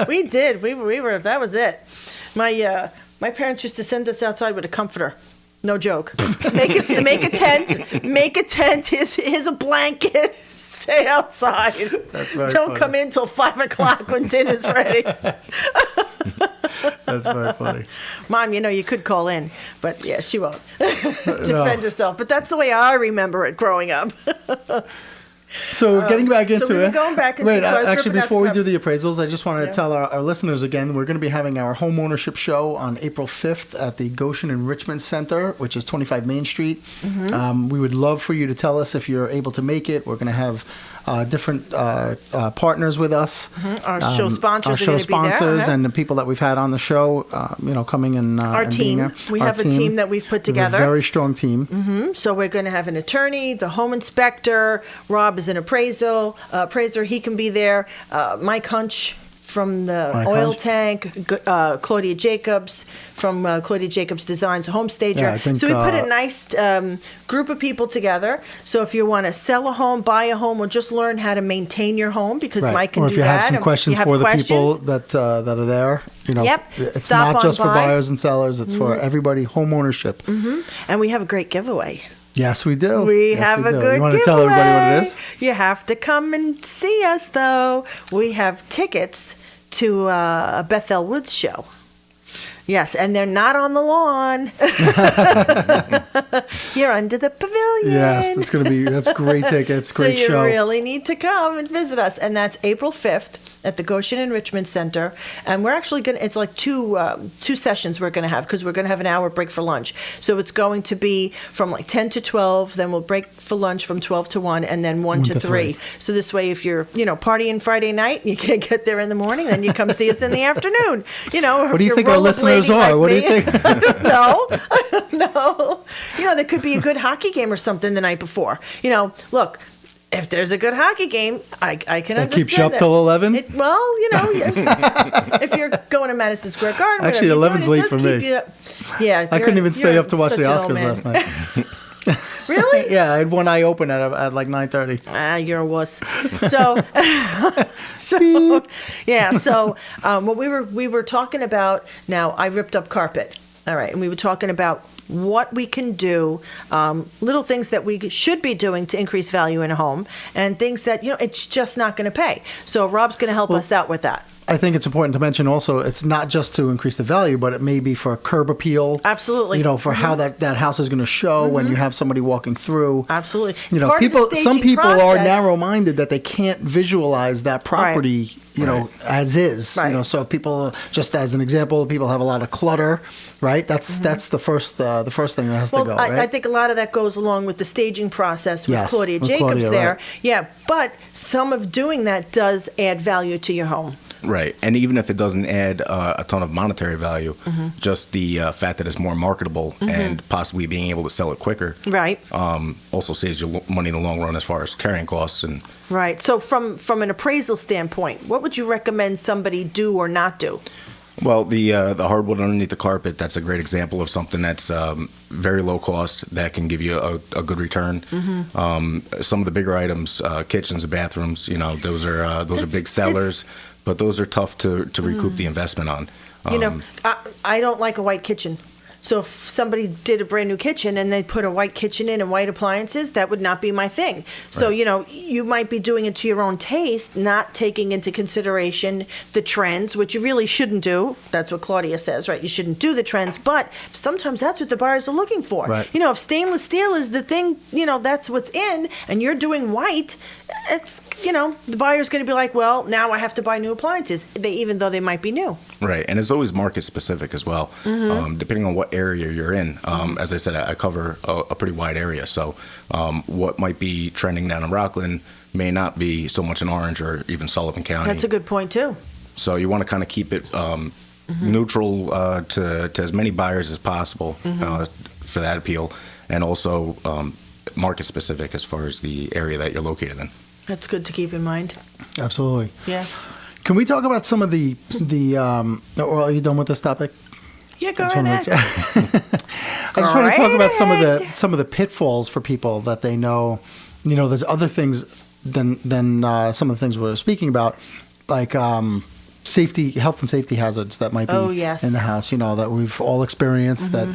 We did. We were. That was it. My parents used to send us outside with a comforter. No joke. Make a tent. Make a tent. Here's a blanket. Stay outside. That's very Don't funny. come in till 5 o'clock when dinner's ready. That's very funny. Mom, you could call in, but yeah, she won't defend herself. But that's the way I remember it growing up. So getting back into so we it. were going back into Wait, so I was actually, ripping out before we the do the appraisals, I just wanted to tell our listeners again, we're going to be having our home ownership show on April 5th at the Goshen Enrichment Center, which is 25 Main Street. Mm-hmm. We would love for you to tell us if you're able to make it. We're going to have different partners with us. Our show sponsors Our are show going to be there. sponsors Uh-huh. and the people that we've had on the show, coming and Our and being team. there. We Our have a team that we've put together. We have a very strong team. So we're going to have an attorney, the home inspector. Rob is an appraiser. He can be there. Mike Hunch from the Mike oil Hunch. tank. Claudia Jacobs from Claudia Jacobs Designs, a home stager. Yeah, I think, so we put a nice group of people together. So if you want to sell a home, buy a home, or just learn how to maintain your home, because Right. Mike can or do if you that. have some and questions you have for the questions, people that are there, Yep. it's Stop not on just for by. buyers and sellers; it's for everybody. Home ownership. and we have a great giveaway. Yes, we do. We Yes, have a do. good You want giveaway. to tell everybody what it is? You have to come and see us, though. We have tickets to a Bethel Woods show. Yes, and they're not on the lawn. You're under the pavilion. Yes, that's great tickets. Great so you show. really need to come and visit us, and that's April 5th at the Goshen Enrichment Center. And we're actually going to, it's like two sessions we're going to have, because we're going to have an hour break for lunch. So it's going to be from like 10 to 12, then we'll break for lunch from 12 to 1, and then 1 to 3. So this way, if you're, partying Friday night, you can't get there in the morning, then you come see us in the afternoon. What do you think our listeners are? What do you think? I don't know. There could be a good hockey game or something the night before. Look, if there's a good hockey game, I can understand That keeps you up that. till 11? If you're going to Madison Square Garden, Actually, whatever you're 11's doing, late it for does me. keep you- yeah, I couldn't even stay you're up to watch the such an old Oscars man. last night. Really? Yeah, I had one eye open at like 9:30. Ah, you're a wuss. So, yeah. So, what we were talking about. Now, I ripped up carpet. All right, and we were talking about what we can do, little things that we should be doing to increase value in a home, and things that it's just not going to pay. So, Rob's going to help us out with that. I think it's important to mention also it's not just to increase the value, but it may be for curb appeal. Absolutely. For how that house is going to show when you have somebody walking through. Absolutely. Some people are narrow-minded that they can't visualize that property, as is. Right. So people, just as an example, people have a lot of clutter, right? That's the first thing that has to go, right? I think a lot of that goes along with the staging process with Yes, Claudia with Jacobs Claudia, there. right. Yeah, but some of doing that does add value to your home. Right, and even if it doesn't add a ton of monetary value, just the fact that it's more marketable and possibly being able to sell it quicker, right, also saves you money in the long run as far as carrying costs and. Right. So from an appraisal standpoint, what would you recommend somebody do or not do? Well, the hardwood underneath the carpet, that's a great example of something that's very low cost that can give you a good return. Some of the bigger items, kitchens and bathrooms, those are big sellers, but those are tough to recoup the investment on. I don't like a white kitchen. So if somebody did a brand new kitchen and they put a white kitchen in and white appliances, that would not be my thing. So, Right. You might be doing it to your own taste, not taking into consideration the trends, which you really shouldn't do. That's what Claudia says, right? You shouldn't do the trends, but sometimes that's what the buyers are looking for. Right. If stainless steel is the thing, that's what's in, and you're doing white, it's, the buyer's going to be like, well, now I have to buy new appliances, even though they might be new. Right, and it's always market specific as well, depending on what area you're in. As I said, I cover a pretty wide area, so what might be trending down in Rockland may not be so much in Orange or even Sullivan County. That's a good point, too. So you want to kind of keep it neutral to as many buyers as possible for that appeal, and also market specific as far as the area that you're located in. That's good to keep in mind. Absolutely. Yeah. Can we talk about some of the or are you done with this topic? Yeah, go I just ahead. want to talk about some of the pitfalls for people that they know. There's other things than some of the things we're speaking about, like health and safety hazards that might be in the house. That we've all experienced that.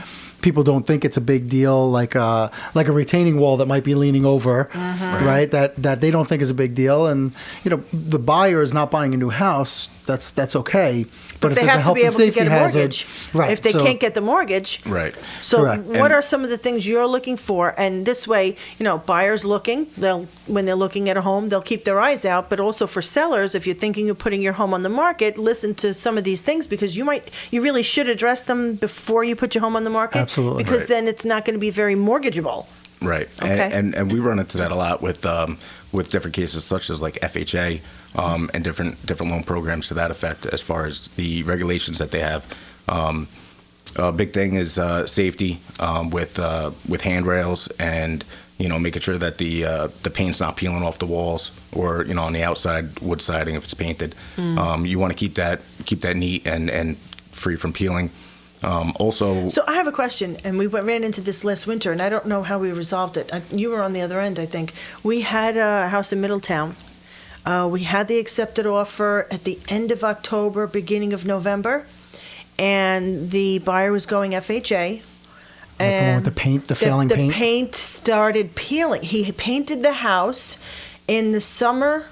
People don't think it's a big deal, like a retaining wall that might be leaning over, right? That they don't think is a big deal, and the buyer is not buying a new house. That's okay, but if they there's have a health to be and able to safety get a hazard, mortgage. right? If they can't get the mortgage, right? So Correct. what are some of the things you're looking for? And this way, buyers looking, when they're looking at a home, they'll keep their eyes out. But also for sellers, if you're thinking of putting your home on the market, listen to some of these things, because you really should address them before you put your home on the market. Absolutely. Because Right. then it's not going to be very mortgageable. Right, Okay. and we run into that a lot with different cases such as like FHA and different loan programs to that effect as far as the regulations that they have. A big thing is safety with handrails and making sure that the paint's not peeling off the walls or on the outside wood siding if it's painted. You want to keep that neat and free from peeling. So I have a question, and we ran into this last winter, and I don't know how we resolved it. You were on the other end, I think. We had a house in Middletown. We had the accepted offer at the end of October, beginning of November, and the buyer was going FHA. The one with the paint, the failing paint? The paint started peeling. He painted the house in the summer,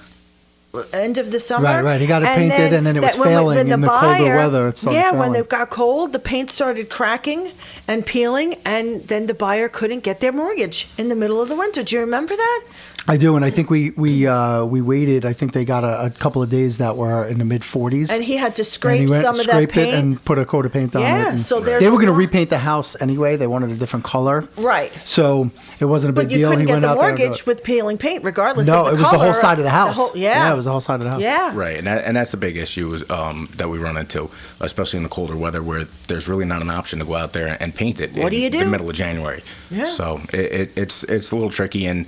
end of the summer. Right. He got it painted, and then it was failing in the colder weather. It started failing. When it got cold, the paint started cracking and peeling, and then the buyer couldn't get their mortgage in the middle of the winter. Do you remember that? I do, and I think we waited. I think they got a couple of days that were in the mid 40s. And he had to scrape and he went, some of that scraped paint it and put a coat of paint on it. Yeah, and so there's they were going to a lot- repaint the house anyway. They wanted a different color. Right. So it wasn't a big But you deal. couldn't He get went the out there and mortgage got with peeling paint, regardless No, of the it was color. the whole side of the house. Yeah. It was the whole side of the house. Yeah. Right, and that's the big issue that we run into, especially in the colder weather, where there's really not an option to go out there and paint it. What do you in do? the middle of January? Yeah. So it's a little tricky, and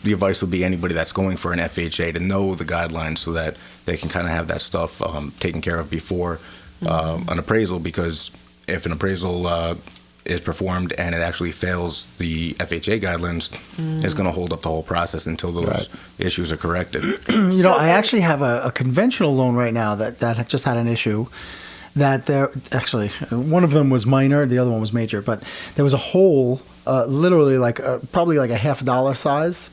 the advice would be anybody that's going for an FHA to know the guidelines so that they can kind of have that stuff taken care of before an appraisal, because if an appraisal is performed and it actually fails the FHA guidelines, it's going to hold up the whole process until those issues are corrected. I actually have a conventional loan right now that just had an issue. That there actually, one of them was minor, the other one was major, but there was a hole, literally probably like a $50 size.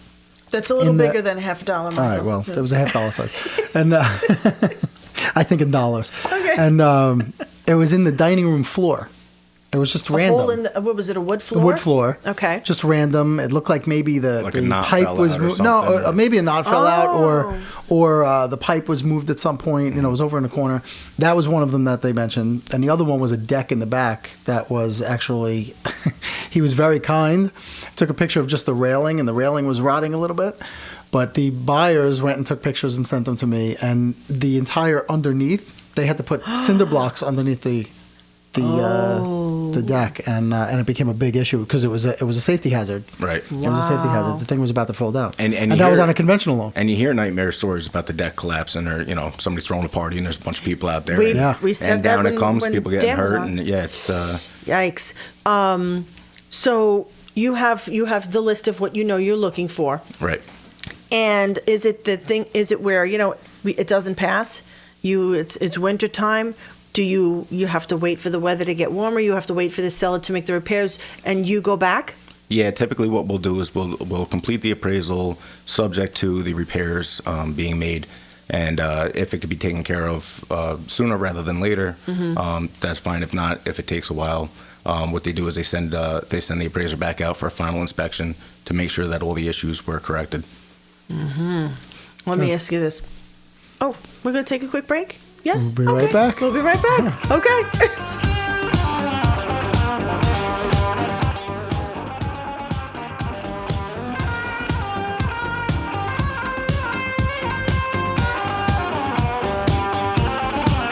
That's a little bigger than $50. All right, well, it was a $50 size, and I think in dollars. Okay. And it was in the dining room floor. It was just random. Hole in what was it? A wood floor? A wood floor. Okay. Just random. It looked like maybe the a knot pipe fell was out or moved. something, No, or- maybe a knot fell out, or the pipe was moved at some point. It was over in the corner. That was one of them that they mentioned, and the other one was a deck in the back that was actually. He was very kind. Took a picture of just the railing, and the railing was rotting a little bit. But the buyers went and took pictures and sent them to me, and the entire underneath, they had to put cinder blocks underneath the deck, and it became a big issue because it was a safety hazard. Right. It was a safety hazard. The thing was about to fall down, And that was on a conventional loan. And you hear nightmare stories about the deck collapsing, or somebody throwing a party, and there's a bunch of people out there. We said and that down when, it comes, when people getting dam was hurt, on. and it's. Yikes. So you have the list of what you're looking for. Right. And is it the thing? Is it where it doesn't pass? It's winter time. Do you have to wait for the weather to get warmer? You have to wait for the seller to make the repairs, and you go back. Yeah, typically what we'll do is we'll complete the appraisal subject to the repairs being made, and if it could be taken care of sooner rather than later, that's fine. If not, if it takes a while, what they do is they send the appraiser back out for a final inspection to make sure that all the issues were corrected. Let me ask you this. Oh, we're going to take a quick break? Yes? We'll be right back. We'll be right back. Okay.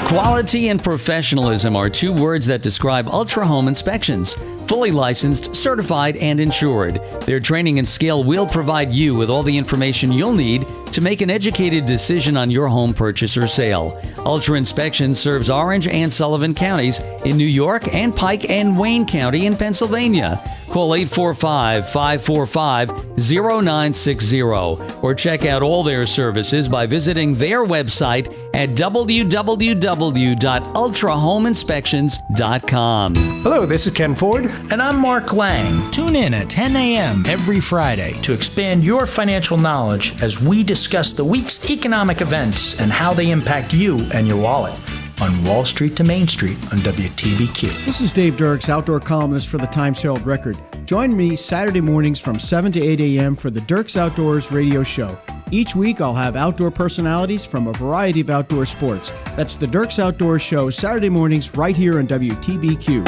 Quality and professionalism are two words that describe Ultra Home Inspections. Fully licensed, certified, and insured. Their training and skill will provide you with all the information you'll need to make an educated decision on your home purchase or sale. Ultra Inspection serves Orange and Sullivan counties in New York and Pike and Wayne County in Pennsylvania. Call 845-545-0960 or check out all their services by visiting their website at www.ultrahomeinspections.com. Hello, this is Ken Ford. And I'm Mark Lang. Tune in at 10 a.m. every Friday to expand your financial knowledge as we discuss the week's economic events and how they impact you and your wallet on Wall Street to Main Street on WTBQ. This is Dave Dirks, outdoor columnist for the Times-Herald Record. Join me Saturday mornings from 7 to 8 a.m. for the Dirks Outdoors radio show. Each week, I'll have outdoor personalities from a variety of outdoor sports. That's the Dirks Outdoors show, Saturday mornings right here on WTBQ.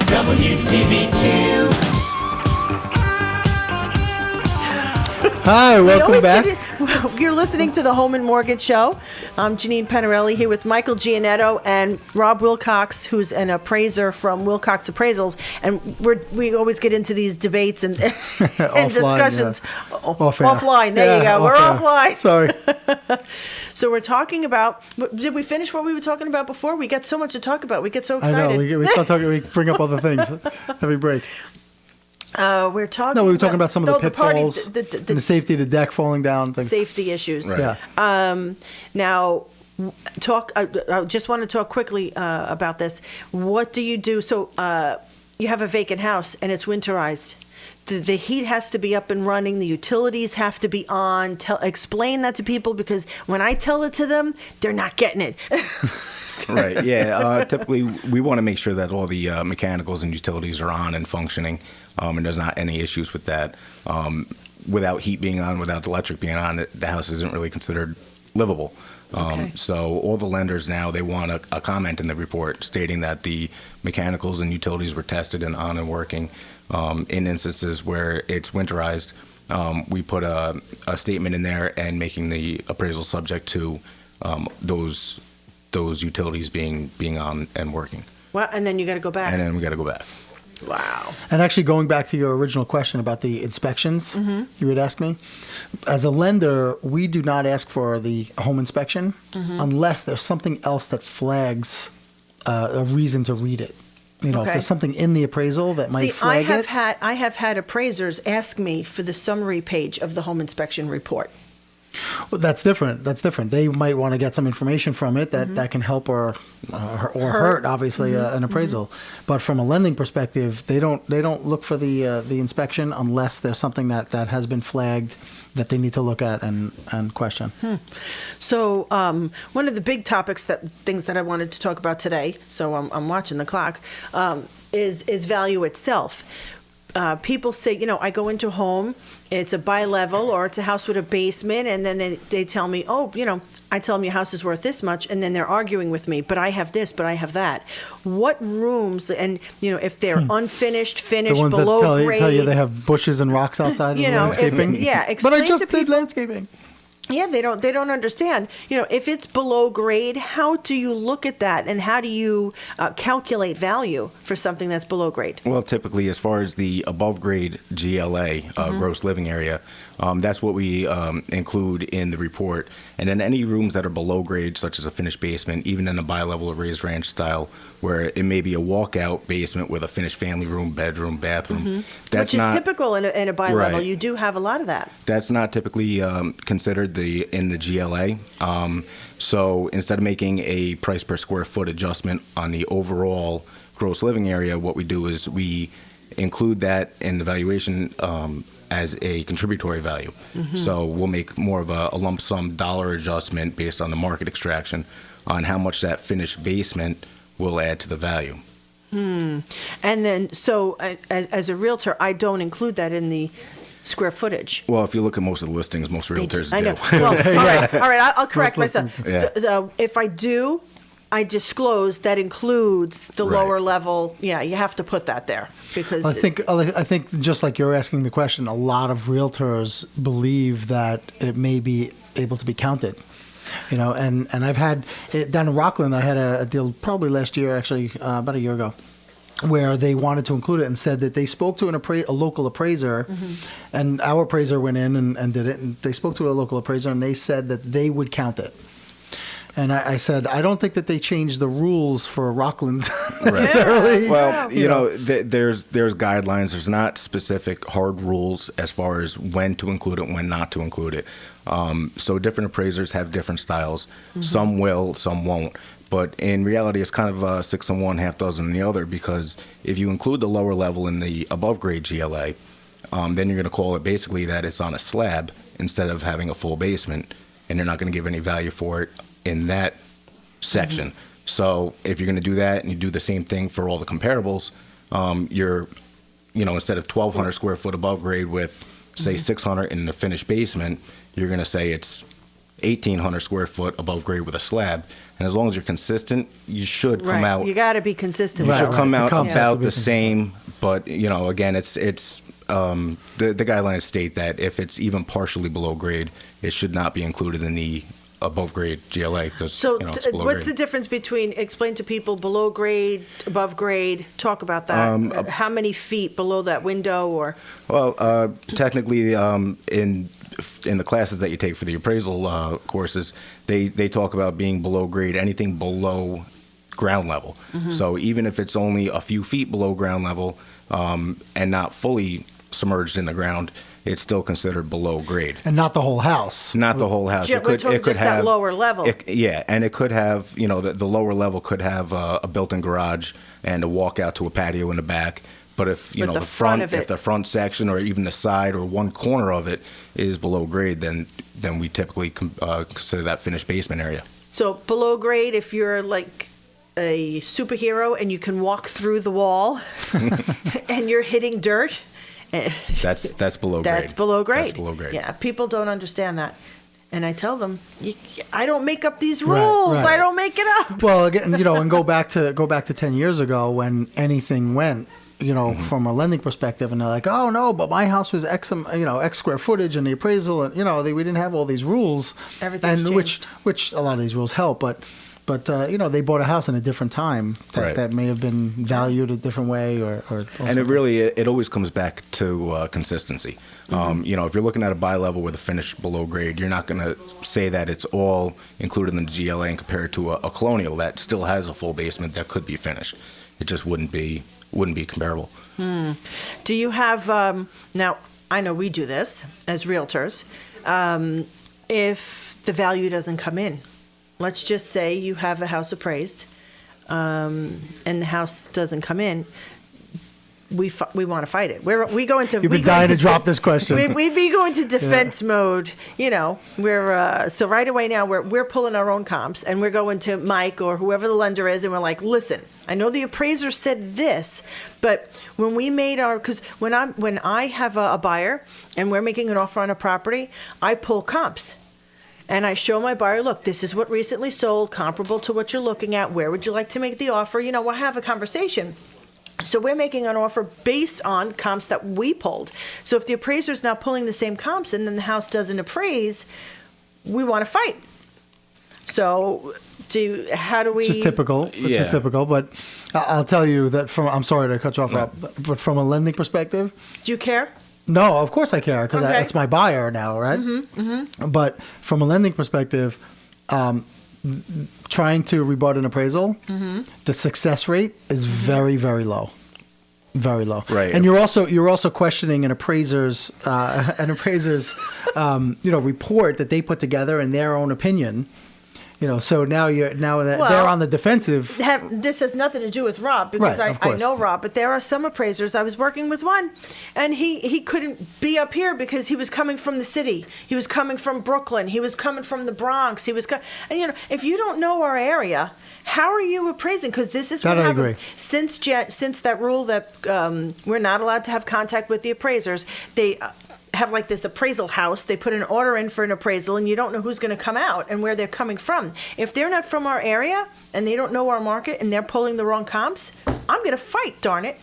WTBQ. Hi, welcome back. You're listening to the Home and Mortgage Show. I'm Janine Panarelli here with Michael Gianetto and Rob Wilcox, who's an appraiser from Wilcox Appraisals. And we always get into these debates and, and discussions. Yeah. Offline. There you go. We're offline. Sorry. So we're talking about. Did we finish what we were talking about before? We got so much to talk about. We get so excited. I know. We start talking. We bring up other things every break. We're talking. No, we were talking about some of the pitfalls, the and the safety of the deck falling down. Things. Safety issues. Right. Yeah. Now, I just want to talk quickly about this. What do you do? So you have a vacant house and it's winterized. The heat has to be up and running. The utilities have to be on. Explain that to people, because when I tell it to them, they're not getting it. Right. Yeah. Typically, we want to make sure that all the mechanicals and utilities are on and functioning, and there's not any issues with that. Without heat being on, without the electric being on, the house isn't really considered livable. So all the lenders now, they want a comment in the report stating that the mechanicals and utilities were tested and on and working. In instances where it's winterized, we put a statement in there and making the appraisal subject to those utilities being on and working. Well, and then you got to go back. And then we got to go back. Wow. And actually, going back to your original question about the inspections, you would ask me. As a lender, we do not ask for the home inspection unless there's something else that flags a reason to read it. You know, if Okay. there's something in the appraisal that might See, flag it. I have had appraisers ask me for the summary page of the home inspection report. Well, that's different. That's different. They might want to get some information from it that can help or hurt, obviously, an appraisal. But from a lending perspective, they don't look for the inspection unless there's something that has been flagged that they need to look at and question. So one of the big things that I wanted to talk about today, so I'm watching the clock, is value itself. People say, I go into a home, it's a bi-level or it's a house with a basement, and then they tell me, I tell them your house is worth this much, and then they're arguing with me, but I have this, but I have that. What rooms, and, if they're unfinished, The finished, ones below that grade. tell you they have bushes and rocks outside of landscaping. But I explain just did people, landscaping. Yeah, they don't understand. If it's below grade, how do you look at that, and how do you calculate value for something that's below grade? Well, typically, as far as the above grade GLA, gross living area, that's what we include in the report. And then any rooms that are below grade, such as a finished basement, even in a bi-level or raised ranch style, where it may be a walkout basement with a finished family room, bedroom, bathroom. That's Which is not typical in a bi-level. Right. You do have a lot of that. That's not typically considered in the GLA. So instead of making a price per square foot adjustment on the overall gross living area, what we do is we include that in the valuation as a contributory value. So we'll make more of a lump sum dollar adjustment based on the market extraction on how much that finished basement will add to the value. And then, so as a realtor, I don't include that in the square footage. Well, if you look at most of the listings, most realtors I know. do. Well, all right, I'll correct myself. Yeah. So if I do, I disclose that includes the Right. lower level. Yeah, you have to put that there because I think just like you're asking the question, a lot of realtors believe that it may be able to be counted. And I've had it down in Rockland. I had a deal probably last year, actually about a year ago, where they wanted to include it and said that they spoke to a local appraiser, and our appraiser went in and did it. And they spoke to a local appraiser, and they said that they would count it. And I said, I don't think that they changed the rules for Rockland necessarily. Well, there's guidelines. There's not specific hard rules as far as when to include it, when not to include it. So different appraisers have different styles. Some will, some won't. But in reality, it's kind of 6 in one, half dozen in the other, because if you include the lower level in the above grade GLA, then you're going to call it basically that it's on a slab instead of having a full basement, and you're not going to give any value for it in that section. So if you're going to do that and you do the same thing for all the comparables, you're, instead of 1,200 square foot above grade with, say, 600 in the finished basement, you're going to say it's 1,800 square foot above grade with a slab. And as long as you're consistent, you should come out. You got to be consistent. You should come out Comes out about to be the consistent. same. But again, it's the guidelines state that if it's even partially below grade, it should not be included in the above grade GLA because So it's below what's grade. the difference between, explain to people, below grade, above grade? Talk about that. How many feet below that window or? Well, technically, in the classes that you take for the appraisal courses, they talk about being below grade, anything below ground level. So even if it's only a few feet below ground level and not fully submerged in the ground, it's still considered below grade. And not the whole house. Not the whole house. Yeah, we're talking just that lower level. And it could have, the lower level could have a built-in garage and a walkout to a patio in the back. But if But the front of it- if the front section or even the side or one corner of it is below grade, then we typically consider that finished basement area. So below grade, if you're like a superhero and you can walk through the wall and you're hitting dirt. That's below grade. That's below grade. That's below grade. Yeah, people don't understand that. And I tell them, I don't make up these Right, rules. right. I don't make it up. Well, again, and go back to 10 years ago when anything went. From a lending perspective, and they're like, "Oh no, but my house was X square footage, and the appraisal, and we didn't have all these rules, Everything's and changed. which a lot of these rules help, but they bought a house in a different time that may have been valued a different way, or And it always comes back to consistency. If you're looking at a buy level with a finished below grade, you're not going to say that it's all included in the GLA and compare it to a colonial that still has a full basement that could be finished. it just wouldn't be comparable. Do you have now? I know we do this as realtors. If the value doesn't come in, let's just say you have a house appraised, and the house doesn't come in. We want to fight it. We go into. You've been dying to drop this question. We be going to defense mode. You know, we're so right away now we're pulling our own comps and we're going to Mike or whoever the lender is and we're like, listen, I know the appraiser said this, but when we made because when I have a buyer and we're making an offer on a property, I pull comps. And I show my buyer, look, this is what recently sold, comparable to what you're looking at. Where would you like to make the offer? You know, we'll have a conversation. So we're making an offer based on comps that we pulled. So if the appraiser's not pulling the same comps and then the house doesn't appraise, we want to fight. So how do we... Which is typical, but I'll tell you that I'm sorry to cut you off, Rob, but from a lending perspective... Do you care? No, of course I care, because Okay. it's my buyer now, right? But from a lending perspective... trying to rebut an appraisal, the success rate is very, very low. Very low. Right. And you're also questioning an appraiser's report that they put together in their own opinion. You know, so now that they're on the defensive. This has nothing to do with Rob because Right, of I course. know Rob, but there are some appraisers. I was working with one, and he couldn't be up here because he was coming from the city. He was coming from Brooklyn. He was coming from the Bronx. And you know, if you don't know our area, how are you appraising? Because this is what That I happened agree. since that rule that we're not allowed to have contact with the appraisers. They have like this appraisal house. They put an order in for an appraisal and you don't know who's going to come out and where they're coming from. If they're not from our area and they don't know our market and they're pulling the wrong comps, I'm going to fight, darn it.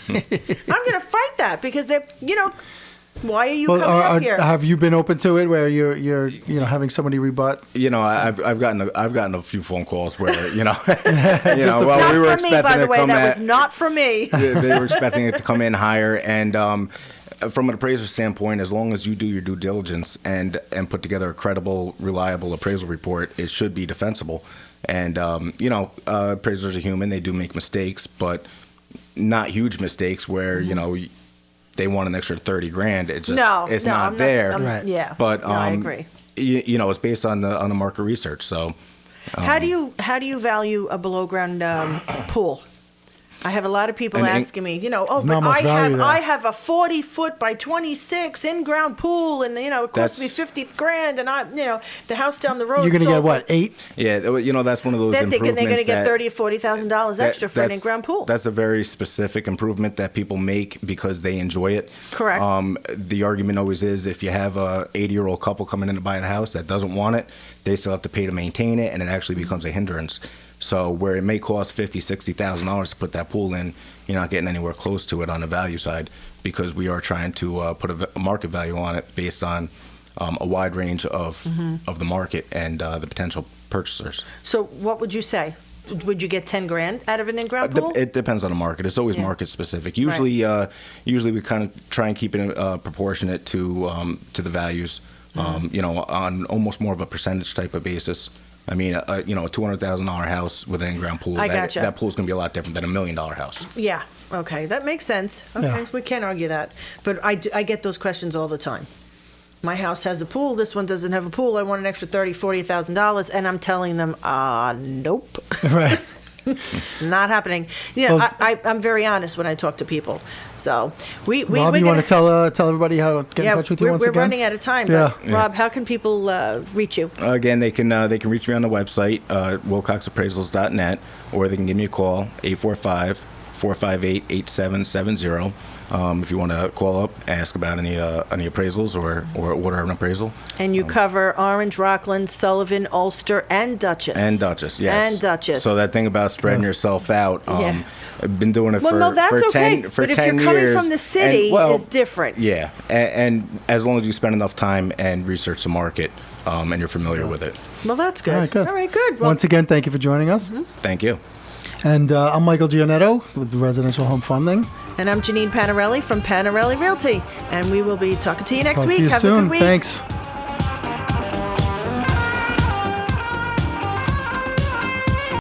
I'm going to fight that because why are you coming up here? Have you been open to it where you're having somebody rebut? You know, I've gotten a few phone calls where we were Not from me, by the expecting it to way. come That was in. not from me. They were expecting it to come in higher, and from an appraiser standpoint, as long as you do your due diligence and put together a credible, reliable appraisal report, it should be defensible. And appraisers are human; they do make mistakes, but not huge mistakes where they want an extra $30,000. It's just it's not there. Right. Yeah, But I agree. It's based on the market research. So How do you value a below ground pool? I have a lot of people asking me, but not much value there. I have a 40-foot by 26 in-ground pool, and it cost me $50,000, and the house down the road. You're going to get what, 8? yeah, that's one of those They're improvements. thinking they're going to get that- $30,000 or $40,000 extra for an in-ground pool. That's a very specific improvement that people make because they enjoy it. Correct. The argument always is if you have a 80-year-old couple coming in to buy the house that doesn't want it, they still have to pay to maintain it, and it actually becomes a hindrance. So where it may cost $50,000, $60,000 to put that pool in, you're not getting anywhere close to it on the value side because we are trying to put a market value on it based on a wide range of the market and the potential purchasers. So what would you say? Would you get $10,000 out of an in-ground pool? It depends on the market. It's always market specific. Usually, usually we kind of try and keep it proportionate to the values. On almost more of a percentage type of basis. I mean, a $200,000 house with an in-ground pool. I gotcha. That pool's going to be a lot different than $1 million house. Yeah. Okay, that makes sense. Okay, Yeah. we can't argue that. But I get those questions all the time. My house has a pool. This one doesn't have a pool. I want an extra $30,000, $40,000, and I'm telling them, nope. Right. Not happening. I'm very honest when I talk to people. So we Rob, you want to tell everybody how to get in touch with you once we're again? running out of time. Yeah. But Rob, how can people reach you? Again, they can reach me on the website, wilcoxappraisals.net, or they can give me a call, 845-458-8770. If you want to call up, ask about any appraisals or order an appraisal. And you cover Orange, Rockland, Sullivan, Ulster, and Dutchess. And Dutchess, yes. And Dutchess. So that thing about spreading yourself out, Yeah. I've been doing it Well, no, that's for okay. 10 for but if 10 you're coming years. from the city, and, well, it's different. Yeah, and as long as you spend enough time and research the market, and you're familiar with it. Well, that's good. All right, good. All right, good. Well, Once again, thank you for joining us. Thank you. And I'm Michael Gianetto with Residential Home Funding. and I'm Janine Panarelli from Panarelli Realty. And we will be talking to you next Talk week. to you Have soon. a good week. Thanks.